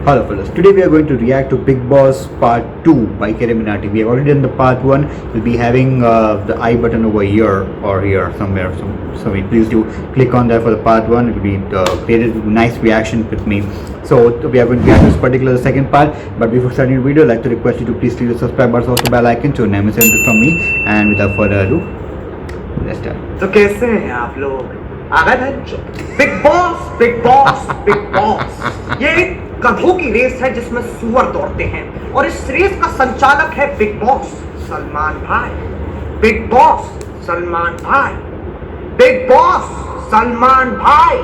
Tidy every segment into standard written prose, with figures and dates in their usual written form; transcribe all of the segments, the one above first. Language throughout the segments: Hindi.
Hello fellas, today we are going to react to Big Boss Part 2 by Kerry Minati. We have already done the Part 1. We'll be having the I button over here or here somewhere. So please do click on that for the Part 1. It will be created nice reaction with me. So we are going to react to this particular second part. But before starting the video, I'd like to request you to please click the subscribe button, also bell icon to never miss anything from me. And without further ado, let's start. तो कैसे हैं आप लोग? आ गए बच्चों? Big boss, big boss, big boss. ये एक गधों की रेस है जिसमें सुअर दौड़ते हैं और इस रेस का संचालक है बिग बॉस सलमान भाई। बिग बॉस सलमान भाई, बिग बॉस सलमान भाई।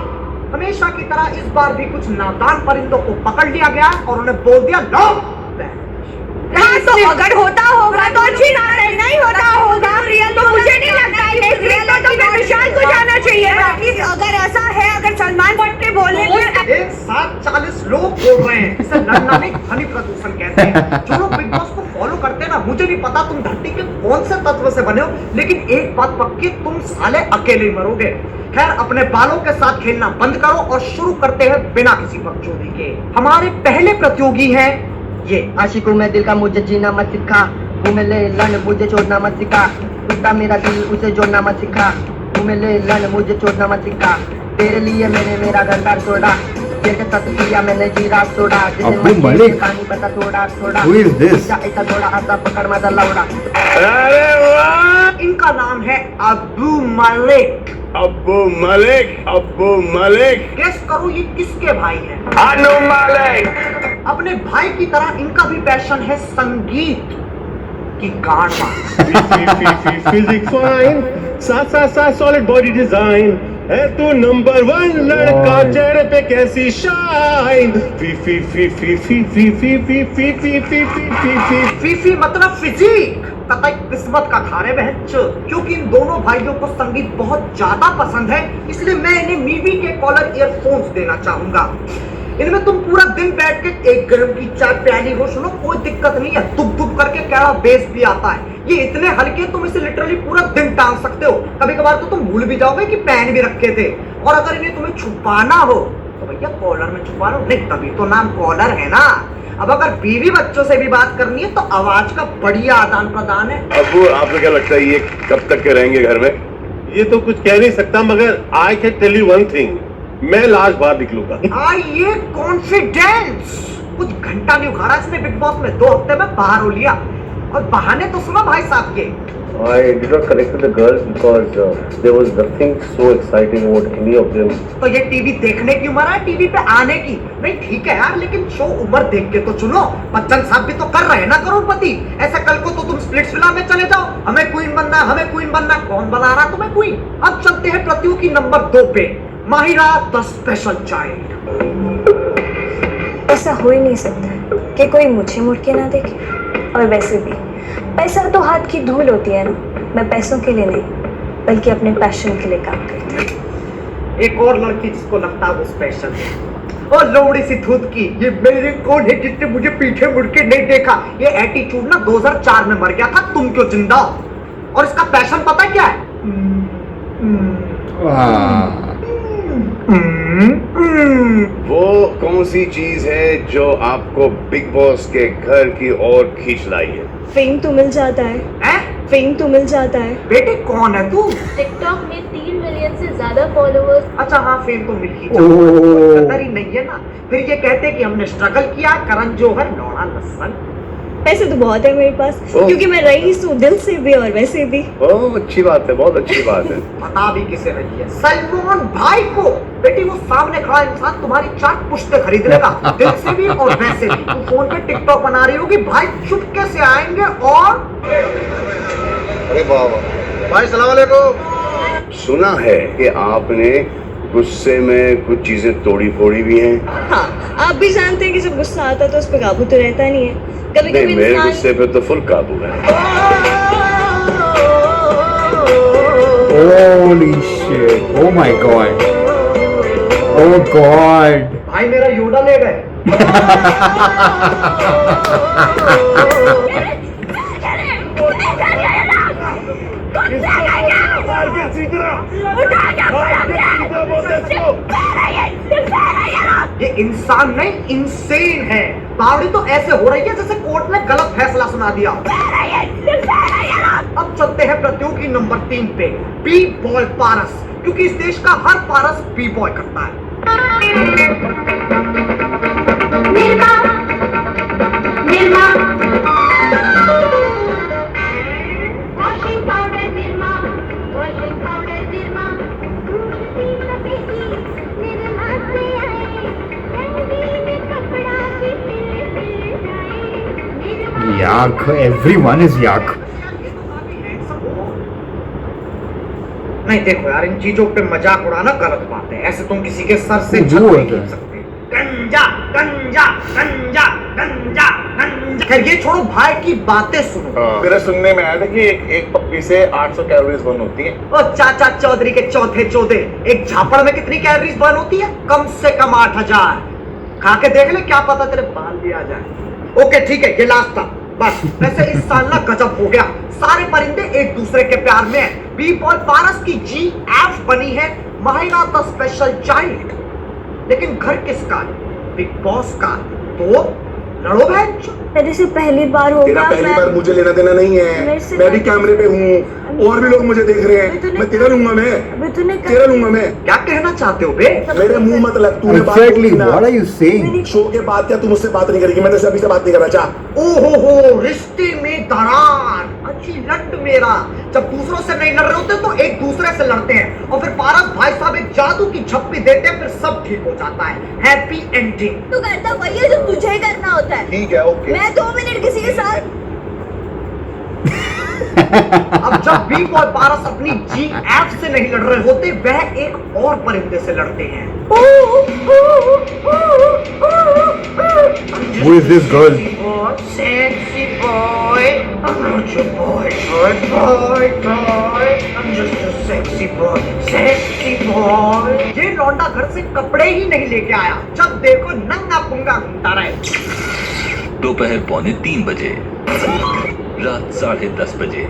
हमेशा की तरह इस बार भी कुछ नादान परिंदों को पकड़ लिया गया और उन्हें बोल दिया लो। तो अगर होता होगा तो अच्छी बात है, नहीं होता होगा तो मुझे नहीं लगता है रियल तो विशाल को जाना चाहिए। अगर ऐसा है, अगर सलमान भट्ट के बोलने पर एक साथ 40 लोग बोल रहे हैं, इसे लड़ना नहीं ध्वनि प्रदूषण कहते हैं। जो लोग बिग बॉस को फॉलो करते हैं ना, मुझे नहीं पता तुम धरती के कौन से तत्व से बने हो, लेकिन एक बात पक्की, तुम साले अकेले ही मरोगे। खैर, अपने बालों के साथ खेलना बंद करो और शुरू करते हैं बिना किसी बकचोदी के। हमारे पहले प्रतियोगी हैं ये। आशिकों में दिल का मुझे जीना मत सिखा, घूमे ले लन मुझे छोड़ना मत सिखा, उसका मेरा दिल उसे जोड़ना मत सिखा, घूमे ले लन मुझे छोड़ना मत सिखा, तेरे लिए मैंने मेरा घर बार छोड़ा, तेरे साथ किया मैंने जीरा छोड़ा, अब्बू मलिक, कहानी पता थोड़ा थोड़ा, Who is this? ऐसा थोड़ा आसा पकड़ मत लौड़ा। अरे वाह! इनका नाम है अब्बू मलिक। अब्बू मलिक, अब्बू मलिक, गेस करो ये किसके भाई हैं? अनु मलिक। अपने भाई की तरह इनका भी पैशन है संगीत की गाड़ फिजिक्स फाइन, साथ साथ साथ सॉलिड बॉडी डिजाइन है तू नंबर 1 लड़का, चेहरे पे कैसी शाइन। फी फी फी फी फी फी फी फी फी फी फी फी फी फीफी मतलब फिजिक। कतई किस्मत का खारे बहच्चो, क्योंकि इन दोनों भाइयों को संगीत बहुत ज्यादा पसंद है, इसलिए मैं इन्हें मीवी के कॉलर ईयरफोन्स देना चाहूंगा। इनमें तुम पूरा दिन बैठ के एक गर्म की चाय प्याली हो, सुनो कोई दिक्कत नहीं है। दुब दुब करके कैड़ा बेस भी आता है। ये इतने हल्के तुम इसे लिटरली पूरा दिन टांग सकते हो। कभी कभार तो तुम भूल भी जाओगे कि पैन भी रखे थे। और अगर इन्हें तुम्हें छुपाना हो तो भैया कॉलर में छुपा लो, नहीं तभी तो नाम कॉलर है ना। अब अगर बीवी बच्चों से भी बात करनी है तो आवाज का बढ़िया आदान प्रदान है। अब्बू, आपको क्या लगता है ये कब तक के रहेंगे घर में? ये तो कुछ कह नहीं सकता, मगर I can tell you one thing, मैं लाश बाहर निकलूंगा। आइए कॉन्फिडेंस। कुछ घंटा नहीं उखाड़ा इसने बिग बॉस में, 2 हफ्ते में बाहर हो लिया। और बहाने तो सुनो भाई साहब के। I did not connect with the girls because there was nothing so exciting about any of them. तो ये टीवी देखने की उम्र है, टीवी पे आने की नहीं। ठीक है यार, लेकिन शो उम्र देख के तो चुनो। बच्चन साहब भी तो कर रहे हैं ना करोड़पति। ऐसा कल को तो तुम स्प्लिट्स विला में चले जाओ, हमें क्वीन बनना, हमें क्वीन बनना। कौन बना रहा तुम्हें क्वीन? अब चलते हैं प्रतियोगी नंबर 2 पे, माहिरा द स्पेशल चाइल्ड। ऐसा हो ही नहीं सकता कि कोई मुझे मुड़ के ना देखे। और वैसे भी पैसा तो हाथ की धूल होती है ना। मैं पैसों के लिए नहीं, बल्कि अपने पैशन के लिए काम करती हूँ। एक और लड़की जिसको लगता है वो स्पेशल है, और लोड़ी सी धुत की। ये मेरे कौन है जिसने मुझे पीछे मुड़ के नहीं देखा? ये एटीट्यूड ना 2004 में मर गया था, तुम क्यों जिंदा हो? और इसका पैशन पता क्या है? वो कौन सी चीज है जो आपको बिग बॉस के घर की ओर खींच लाई है? फेम तो मिल जाता है, हैं? फेम तो मिल जाता है। बेटे कौन है तू? टिकटॉक में 3 मिलियन से ज्यादा फॉलोअर्स। अच्छा हाँ, फेम तो मिल ही जाता, कदर ही नहीं है ना। फिर ये कहते कि हमने स्ट्रगल किया, करण जौहर लौड़ा लसन। पैसे तो बहुत है मेरे पास, क्योंकि मैं रईस हूँ दिल से भी और वैसे भी। ओह, अच्छी बात है, बहुत अच्छी बात है। पता भी किसे रही है? सलमान भाई को। बेटी वो सामने खड़ा इंसान तुम्हारी 4 पुश्ते खरीद लेगा, दिल से भी और वैसे भी। तू फोन पे टिकटॉक बना रही होगी, भाई चुपके से आएंगे और अरे बाबा भाई, सलाम अलैकुम। सुना है कि आपने गुस्से में कुछ चीजें तोड़ी फोड़ी भी हैं। हाँ, आप भी जानते हैं कि जब गुस्सा आता है तो उस पर काबू तो रहता नहीं है। कभी नहीं, कभी मेरे गुस्से पे तो फुल काबू है। Holy shit! Oh my god! Oh god! भाई मेरा योडा ले गए। यार फिर सीखना। उठा क्या बोला सीखना बोलते हैं इसको। ये इंसान नहीं इंसेन है। बावड़ी तो ऐसे हो रही है जैसे कोर्ट ने गलत फैसला सुना दिया। अब चलते हैं प्रतियोगी नंबर 3 पे, बी बॉय पारस, क्योंकि इस देश का हर पारस बी बॉय करता है। Nirma Nirma washing powder Nirma, washing powder Nirma, दूसरी सफेदी निर्मा से आए, रंगीन कपड़ा भी सिल जाए। Yak, everyone is yak. नहीं देखो यार, इन चीजों पे मजाक उड़ाना गलत बात है। ऐसे तुम किसी के सर से वो छत नहीं होता है। खींच सकते। गंजा गंजा गंजा गंजा गंजा। खैर ये छोड़ो, भाई की बातें सुनो। मेरे सुनने में आया था कि एक पप्पी से 800 कैलोरीज बर्न होती है। ओ चाचा चौधरी के चौथे चौधे, एक झापड़ में कितनी कैलोरीज बर्न होती है? कम से कम 8000। खा के देख ले, क्या पता तेरे बाल भी आ जाए। ओके ठीक है, ये लास्ट था बस। वैसे इस साल ना गजब हो गया, सारे परिंदे एक दूसरे के प्यार में हैं। बी बॉय पारस की जी एफ बनी है महिला द स्पेशल चाइल्ड। लेकिन घर किसका है? बिग बॉस का। तो लड़ो बहन। मेरे से पहली बार हो तेरा गया। पहली बार मुझे लेना देना नहीं मेरे है। से मैं भी कैमरे पे हूँ और भी लोग मुझे देख रहे हैं। मैं तेरा लूंगा, मैं अभी तूने तेरा लूंगा मैं। क्या कहना चाहते हो बे? मेरे मुंह मत लग, तूने बात Exactly, बोली ना। what are you saying? Show के बाद क्या तू मुझसे बात नहीं करेगी? मैं तेरे से अभी से बात नहीं करना चाह। ओ हो, रिश्ते में दरार। अच्छी लट मेरा। जब दूसरों से नहीं लड़ रहे होते तो एक दूसरे से लड़ते हैं, और फिर पारस भाई साहब एक जादू की झप्पी देते हैं, फिर सब ठीक हो जाता है। Happy ending. तू करता वही है जो तुझे करना होता है। ठीक है, ओके। मैं 2 मिनट किसी के साथ। अब जब बी बॉय पारस अपनी जी एफ से नहीं लड़ रहे होते, वह एक और परिंदे से लड़ते हैं। Who is this girl? Sexy boy, I'm not your boyfriend, boy. I'm just a sexy boy. ये लौंडा घर से कपड़े ही नहीं लेके आया, जब देखो नंगा पुंगा घूमता रहे। दोपहर 2:45 बजे, रात 10:30 बजे।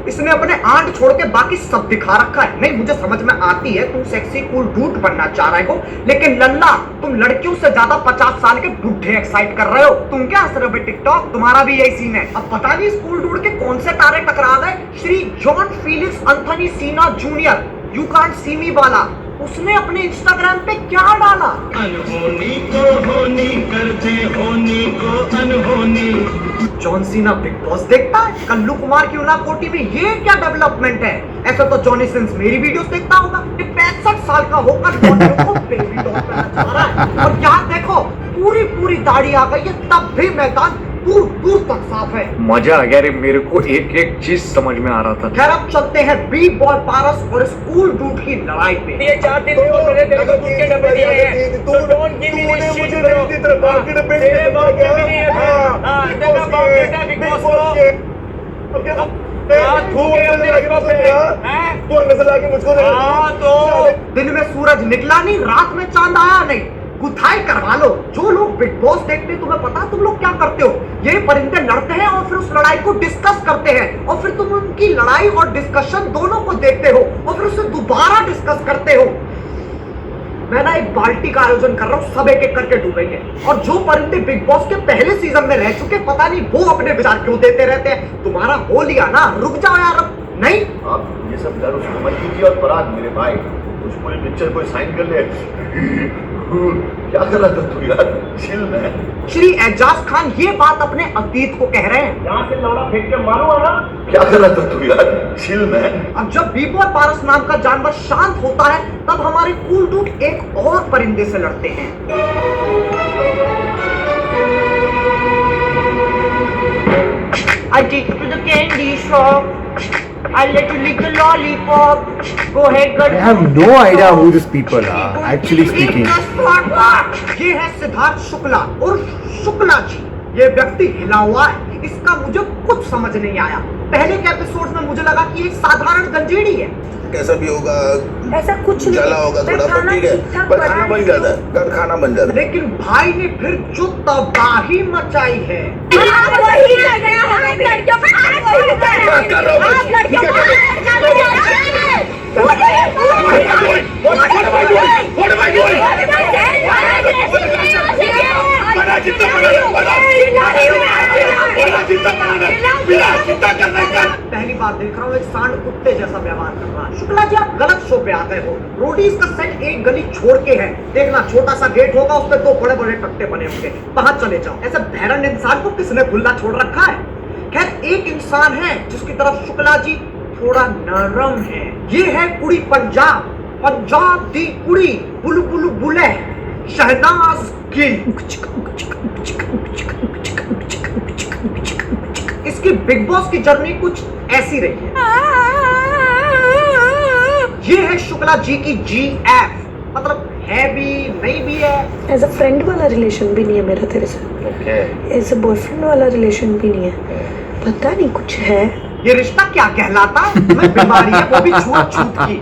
इसने अपने आंट छोड़ के बाकी सब दिखा रखा है। नहीं, मुझे समझ में आती है तुम सेक्सी कूल डूड बनना चाह रहे हो, लेकिन लल्ला तुम लड़कियों से ज्यादा 50 साल के बुढ़े एक्साइट कर रहे हो। तुम क्या हंस रहे हो टिकटॉक? तुम्हारा भी यही सीन है। अब पता नहीं स्कूल डूड के कौन से तारे टकरा गए। श्री जॉन फीलिक्स एंथनी सीना जूनियर, यू कांट सी मी वाला, उसने अपने इंस्टाग्राम पे क्या डाला? अनहोनी को होनी करते, होनी को अनहोनी। जॉन सीना बिग बॉस देखता है? कल्लू कुमार की उना कोटी में ये क्या डेवलपमेंट है? ऐसा तो जॉनी सिंस मेरी वीडियोस देखता होगा। ये 65 साल का होकर जॉनी को बेबी डॉल पे नचा रहा है। और क्या देखो, पूरी दाढ़ी आ गई है, तब भी मैदान दूर दूर तक साफ है। मजा आ गया रे, मेरे को एक एक चीज समझ में आ रहा था। खैर अब चलते हैं बी बॉय पारस और स्कूल डूड की लड़ाई पे। ये 4 दिन को मैंने तेरे को दूध के डब्बे दिए हैं, तो don't give me this shit bro. तेरे बाप के डब्बे तेरे बाप के भी नहीं है। हां, तेरा बाप बेटा बिग बॉस को तू अंदर से लाके मुझको दे। हां, तो दिन में सूरज निकला नहीं, रात में चांद आया नहीं, गुथाई करवा लो। जो लोग बिग बॉस देखते हैं, तुम्हें पता तुम लोग क्या करते हो? ये परिंदे लड़ते हैं और फिर उस लड़ाई को डिस्कस करते हैं, और फिर तुम उनकी लड़ाई और डिस्कशन दोनों को देखते हो और फिर उसे दोबारा डिस्कस करते हो। मैं ना एक बाल्टी का आयोजन कर रहा हूँ, सब एक एक करके डूबेंगे, और जो परिंदे बिग बॉस के पहले सीजन में रह चुके, पता नहीं वो अपने विचार क्यों देते रहते हैं। तुम्हारा हो लिया ना, रुक जाओ यार। अब नहीं, आप ये सब डर उसको मत कीजिए। और पराग मेरे भाई, उस पूरी पिक्चर को साइन कर ले। क्या कर रहा था तू यार? चिल में। श्री एजाज खान ये बात अपने अतीत को कह रहे हैं। यहाँ से लौड़ा फेंक के मारूंगा ना। क्या कर रहा था तू यार? चिल में। अब जब बी बॉय पारस नाम का जानवर शांत होता है, तब हमारे कूल डूड एक और परिंदे से लड़ते हैं। I take you to the candy shop. I'll let you lick the lollipop. Go ahead, girl. I have no idea who these people are, actually speaking. ये है सिद्धार्थ शुक्ला और शुक्ला जी। ये व्यक्ति हिला हुआ है, इसका मुझे कुछ समझ नहीं आया। पहले के एपिसोड में मुझे लगा कि एक साधारण गंजेड़ी है, कैसा भी होगा, ऐसा कुछ नहीं जला होगा मैं थोड़ा, पर खाना ठीक है, ठीक-ठाक पर खाना बना बन जाता है, घर खाना बन जाता है। लेकिन भाई ने फिर जो तबाही मचाई है, आप वही कर रहे हो, आप लड़कियों पे आप वही कर रहे हो, मैं कर रहा हूँ, आप लड़कियों ठीक पे है, पहली बार देख रहा हूँ एक सांड कुत्ते जैसा व्यवहार कर रहा है। शुक्ला जी आप गलत शो पे आ गए हो। रोडीज का सेट एक गली छोड़ के है, देखना छोटा सा गेट होगा, उस पर 2 बड़े बड़े टट्टे बने होंगे, वहां चले जाओ। ऐसे भैरन इंसान को किसने खुला छोड़ रखा है? खैर एक इंसान है जिसकी तरफ शुक्ला जी थोड़ा नरम है। ये है कुड़ी पंजाब, पंजाब दी कुड़ी बुलबुल बुले शहनाज गिल। इसकी बिग बॉस की जर्नी कुछ ऐसी रही है। ये है शुक्ला जी की GF, मतलब है भी नहीं भी है। एज अ फ्रेंड वाला रिलेशन भी नहीं है मेरा तेरे से, एज अ बॉयफ्रेंड वाला रिलेशन भी नहीं है, पता नहीं कुछ है। ये रिश्ता क्या कहलाता है? मैं बीमारी है, वो भी छूट छूट की।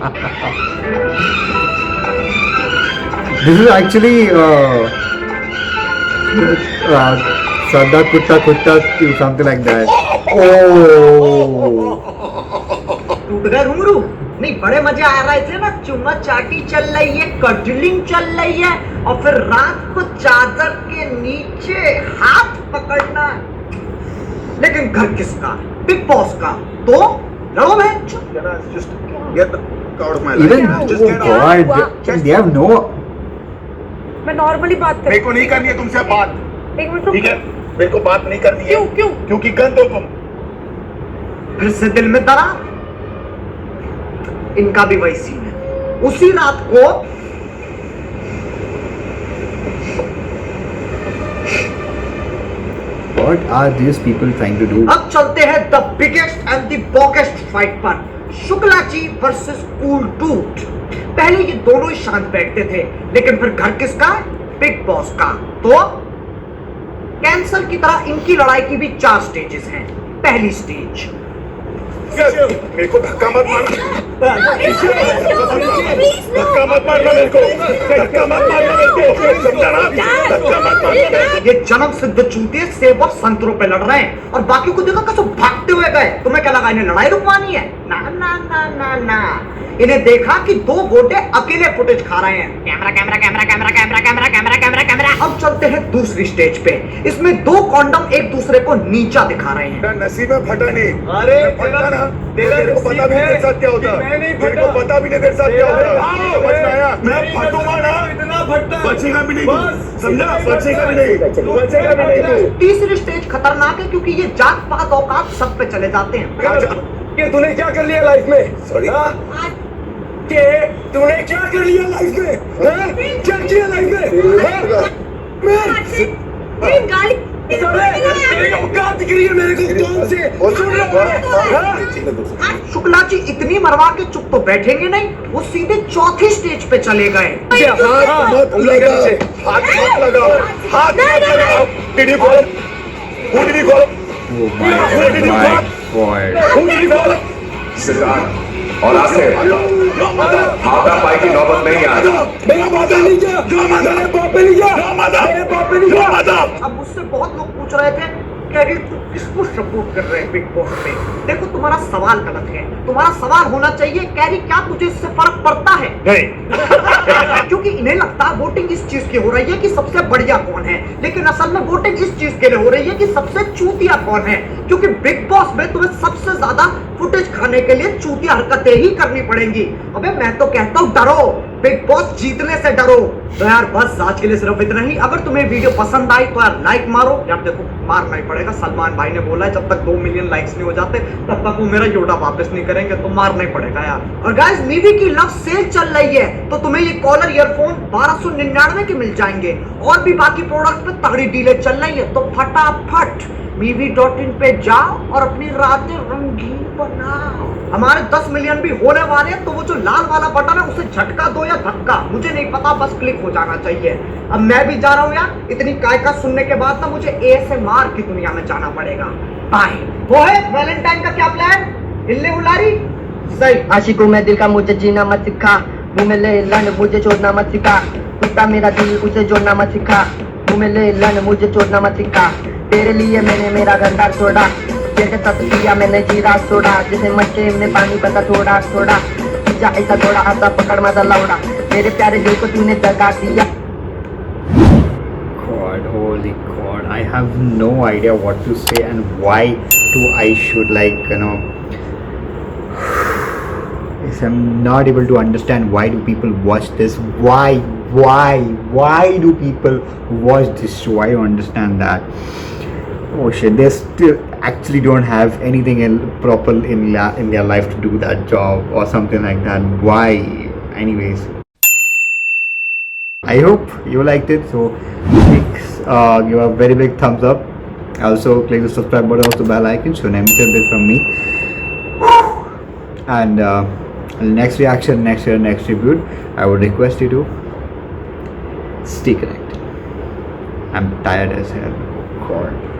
This is actually Sada Kutta Kutta something like that. Oh. टूट गए घुंघरू? नहीं बड़े मजे आ रहे थे ना, चुम्मा चाटी चल रही है, कडलिंग चल रही है, और फिर रात को चादर के नीचे हाथ पकड़ना। लेकिन घर किसका? बिग बॉस का। तो लड़ो मैं just get out of my life. Even Just get out. God, they have no. मैं नॉर्मली बात कर मेरे को नहीं करनी है तुमसे बात, एक मिनट रुक। ठीक है? मेरे को बात नहीं करनी है। क्यों क्यों? क्योंकि गंद हो तुम। फिर से दिल में दरार। इनका भी वही सीन है। उसी रात को What are these people trying to do? अब चलते हैं the biggest and the boggest fight पर, Shukla ji versus cool dude. पहले ये दोनों ही शांत बैठते थे, लेकिन फिर घर किसका? बिग बॉस का। तो कैंसर की तरह इनकी लड़ाई की भी 4 स्टेजेस हैं। पहली स्टेज, मेरे को धक्का मत मारना, धक्का मत मारना मेरे को, धक्का मत मारना मेरे को, समझा ना? धक्का मत मारना। ये जन्म सिद्ध चूतिए सेब और संतरों पे लड़ रहे हैं, और बाकी को देखो कैसे भागते हुए गए। तुम्हें क्या लगा इन्हें लड़ाई रुकवानी है? ना ना ना ना ना, इन्हें देखा कि 2 गोटे अकेले फुटेज खा रहे हैं। Camera camera camera camera camera camera camera camera camera. अब चलते हैं दूसरी स्टेज पे। इसमें 2 कॉन्डम एक दूसरे को नीचा दिखा रहे हैं। मेरा नसीब है फटा नहीं। अरे फटा ना, तेरा मेरे को पता भी नहीं तेरे साथ क्या होता, मैं नहीं मेरे को फटा। पता भी नहीं तेरे साथ क्या होता। समझ में आया? मैं फटूंगा ना, इतना फटता है। बचेगा भी नहीं, बस, समझा? इतना बचेगा भी नहीं, बचेगा भी नहीं तू। तीसरी स्टेज खतरनाक है, क्योंकि ये जात पात औकात सब पे चले जाते हैं। कि तूने क्या कर लिया लाइफ में? सॉरी, के तूने क्या कर लिया लाइफ में? क्या किया लाइफ में? ये गाली तेरी औकात दिख रही है मेरे को कौन से? सुन रहा है? शुक्ला जी इतनी मरवा के चुप तो बैठेंगे नहीं, वो सीधे चौथी स्टेज पे चले गए। हाथ मत लगा, हाथ मत लगा, हाथ मत लगा। टीडी खोलो, टीडी खोलो, Oh my God. सिद्धार्थ और आसिफ, हाथा पाई की नौबत नहीं आ रही। मेरा माता नहीं जा, मेरे बाप पे नहीं जा, मेरे बाप पे नहीं जा। अब मुझसे बहुत लोग पूछ रहे थे कैरी तुम किसको सपोर्ट कर रहे हैं बिग बॉस में? देखो तुम्हारा सवाल गलत है। तुम्हारा सवाल होना चाहिए कैरी क्या तुझे इससे फर्क पड़ता है? क्योंकि इन्हें लगता है वोटिंग इस चीज की हो रही है कि सबसे बढ़िया कौन है, लेकिन असल में वोटिंग इस चीज के लिए हो रही है कि सबसे चूतिया कौन है। क्योंकि बिग बॉस में तुम्हें सबसे ज्यादा फुटेज खाने के लिए चूतिया हरकतें ही करनी पड़ेंगी। अबे मैं तो कहता हूँ डरो, बिग बॉस जीतने से डरो। तो यार बस आज के लिए सिर्फ इतना ही। अगर तुम्हें वीडियो पसंद आई तो यार लाइक मारो। यार देखो मारना ही पड़ेगा, सलमान भाई ने बोला है जब तक 2 मिलियन लाइक्स नहीं हो जाते तब तक वो मेरा योडा वापस नहीं करेंगे, तो मारना ही पड़ेगा यार। और गाइस मीवी की लव सेल चल रही है, तो तुम्हें ये कॉलर ईयरफोन 1299 के मिल जाएंगे, और भी बाकी प्रोडक्ट पे तगड़ी डीलें चल रही है। तो फटाफट मीवी.in पे जाओ और अपनी रातें रंगीन बनाओ। हमारे 10 मिलियन भी होने वाले हैं, तो वो जो लाल वाला बटन है उसे झटका दो या धक्का, मुझे नहीं पता, बस क्लिक हो जाना चाहिए। अब मैं भी जा रहा हूँ यार, इतनी कायका सुनने के बाद ना मुझे ASMR की दुनिया में जाना पड़ेगा। बाय। वो है वैलेंटाइन का क्या प्लान? हिलने उलारी आशिकों में दिल का मुझे जीना मत सिखा, मुंह में ले लन मुझे छोड़ना मत सिखा, कुत्ता मेरा दिल उसे जोड़ना मत सिखा, मुंह में ले लन मुझे छोड़ना मत सिखा, तेरे लिए मैंने मेरा घर द्वार छोड़ा, तेरे साथ किया मैंने जीरा छोड़ा, जैसे मटके में पानी बता थोड़ा थोड़ा, जा ऐसा थोड़ा आता पकड़ मजा लौड़ा, मेरे प्यारे दिल को तूने दगा दिया। God, holy God, I have no idea what to say and why I should I'm not able to understand why do people watch this. Why do people watch this show? I don't understand that. Oh shit, they still actually don't have anything proper in their life to do that job or something like that. Why? Anyways, I hope you liked it, so give a very big thumbs up. Also click the subscribe button, also bell icon, so never miss a bit from me. And next reaction, next review, I would request you to stay connected. I'm tired as hell. God.